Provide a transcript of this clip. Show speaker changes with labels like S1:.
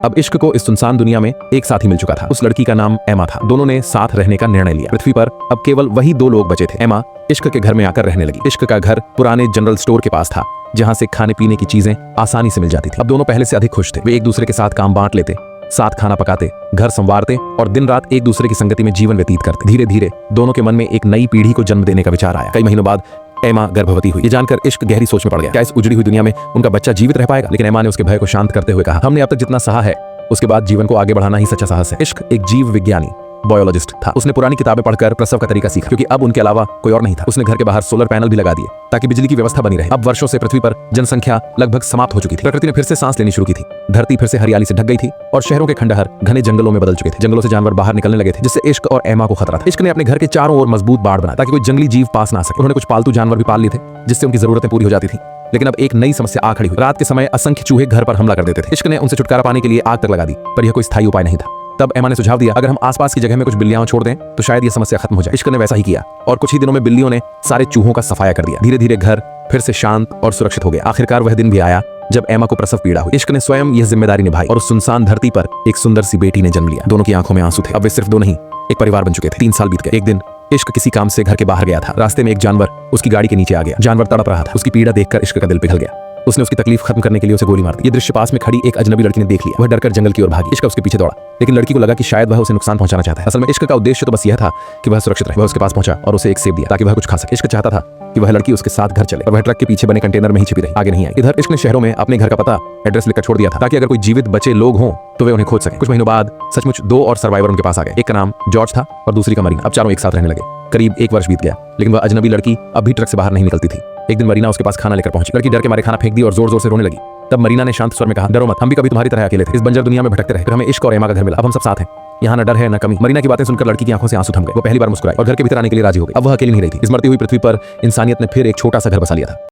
S1: अब इश्क को इस सुनसान दुनिया में एक साथ ही मिल चुका था। उस लड़की का नाम एमा था। दोनों ने साथ रहने का निर्णय लिया। पृथ्वी पर अब केवल वही दो लोग बचे थे। एमा इश्क के घर में आकर रहने लगी। इश्क का घर पुराने जनरल स्टोर के पास था, जहां से खाने पीने की चीजें आसानी से मिल जाती थी। अब दोनों पहले से अधिक खुश थे। वे एक दूसरे के साथ काम बांट लेते, साथ खाना पकाते, घर संवारते और दिन रात एक दूसरे की संगति में जीवन व्यतीत करते। धीरे धीरे दोनों के मन में एक नई पीढ़ी को जन्म देने का विचार आया। कई महीनों बाद एमा गर्भवती हुई। ये जानकर इश्क गहरी सोच में पड़ गया। क्या इस उजड़ी हुई दुनिया में उनका बच्चा जीवित रह पाएगा? लेकिन एमा ने उसके भय को शांत करते हुए कहा, हमने अब तक जितना सहा है उसके बाद जीवन को आगे बढ़ाना ही सच्चा साहस है। इश्क एक जीव विज्ञानी बायोलॉजिस्ट था। उसने पुरानी किताबें पढ़कर प्रसव का तरीका सीखा, क्योंकि अब उनके अलावा कोई और नहीं था। उसने घर के बाहर सोलर पैनल भी लगा दिए ताकि बिजली की व्यवस्था बनी रहे। अब वर्षों से पृथ्वी पर जनसंख्या लगभग समाप्त हो चुकी थी। प्रकृति ने फिर से सांस लेनी शुरू की थी। धरती फिर से हरियाली से ढक गई थी और शहरों के खंडहर घने जंगलों में बदल चुके थे। जंगलों से जानवर बाहर निकलने लगे थे, जिससे इश्क और एमा को खतरा था। इश्क ने अपने घर के चारों ओर मजबूत बाड़ बनाया ताकि कोई जंगली जीव पास ना आ सके। उन्होंने कुछ पालतू जानवर भी पाल लिए थे, जिससे उनकी जरूरतें पूरी हो जाती थी। लेकिन अब एक नई समस्या आ खड़ी हुई। रात के समय असंख्य चूहे घर पर हमला कर देते थे। इश्क ने उनसे छुटकारा पाने के लिए आग तक लगा दी, पर यह कोई स्थायी उपाय नहीं था। तब एमा ने सुझाव दिया, अगर हम आसपास की जगह में कुछ बिल्लियां छोड़ दें तो शायद ये समस्या खत्म हो जाए। इश्क ने वैसा ही किया और कुछ ही दिनों में बिल्लियों ने सारे चूहों का सफाया कर दिया। धीरे धीरे घर फिर से शांत और सुरक्षित हो गया। आखिरकार वह दिन भी आया जब एमा को प्रसव पीड़ा हुई। इश्क ने स्वयं यह जिम्मेदारी निभाई और उस सुनसान धरती पर एक सुंदर सी बेटी ने जन्म लिया। दोनों की आंखों में आंसू थे। अब वे सिर्फ दो नहीं, एक परिवार बन चुके थे। 3 साल बीत गए। एक दिन इश्क किसी काम से घर के बाहर गया था। रास्ते में एक जानवर उसकी गाड़ी के नीचे आ गया। जानवर तड़प रहा था। उसकी पीड़ा देखकर इश्क का दिल पिघल गया। उसने उसकी तकलीफ खत्म करने के लिए उसे गोली मार दी। ये दृश्य पास में खड़ी एक अजनबी लड़की ने देख लिया। वह डरकर जंगल की ओर भागी। इश्क उसके पीछे दौड़ा, लेकिन लड़की को लगा कि शायद वह उसे नुकसान पहुंचाना चाहता है। असल में इश्क का उद्देश्य तो बस यह था कि वह सुरक्षित रहे। वह उसके पास पहुंचा और उसे एक सेब दिया ताकि वह कुछ खा सके। इश्क चाहता था कि वह लड़की उसके साथ घर चले, और वह ट्रक के पीछे बने कंटेनर में ही छिपी रही, आगे नहीं आई। इधर इश्क ने शहरों में अपने घर का पता एड्रेस लिखकर छोड़ दिया था ताकि अगर कोई जीवित बचे लोग हों तो वे उन्हें खोज सके। कुछ महीनों बाद सचमुच 2 और सर्वाइवर उनके पास आ गए। एक का नाम जॉर्ज था और दूसरी का मरीना। अब चारों एक साथ रहने लगे। करीब 1 वर्ष बीत गया, लेकिन वह अजनबी लड़की अब भी ट्रक से बाहर नहीं निकलती थी। एक दिन मरीना उसके पास खाना लेकर पहुंची। लड़की डर के मारे खाना फेंक दी और जोर जोर से रोने लगी। तब मरीना ने शांत स्वर में कहा, डरो मत, हम भी कभी तुम्हारी तरह अकेले थे। इस बंजर दुनिया में भटकते रहे, फिर हमें इश्क और एमा का घर मिला। अब हम सब साथ हैं। यहाँ न डर है न कमी। मरीना की बातें सुनकर लड़की की आंखों से आंसू थम गए। वो पहली बार मुस्कुराई और घर के भीतर आने के लिए राजी हो गई। अब वह अकेली नहीं रही थी। इस मरती हुई पृथ्वी पर इंसानियत ने फिर एक छोटा सा घर बसा लिया था।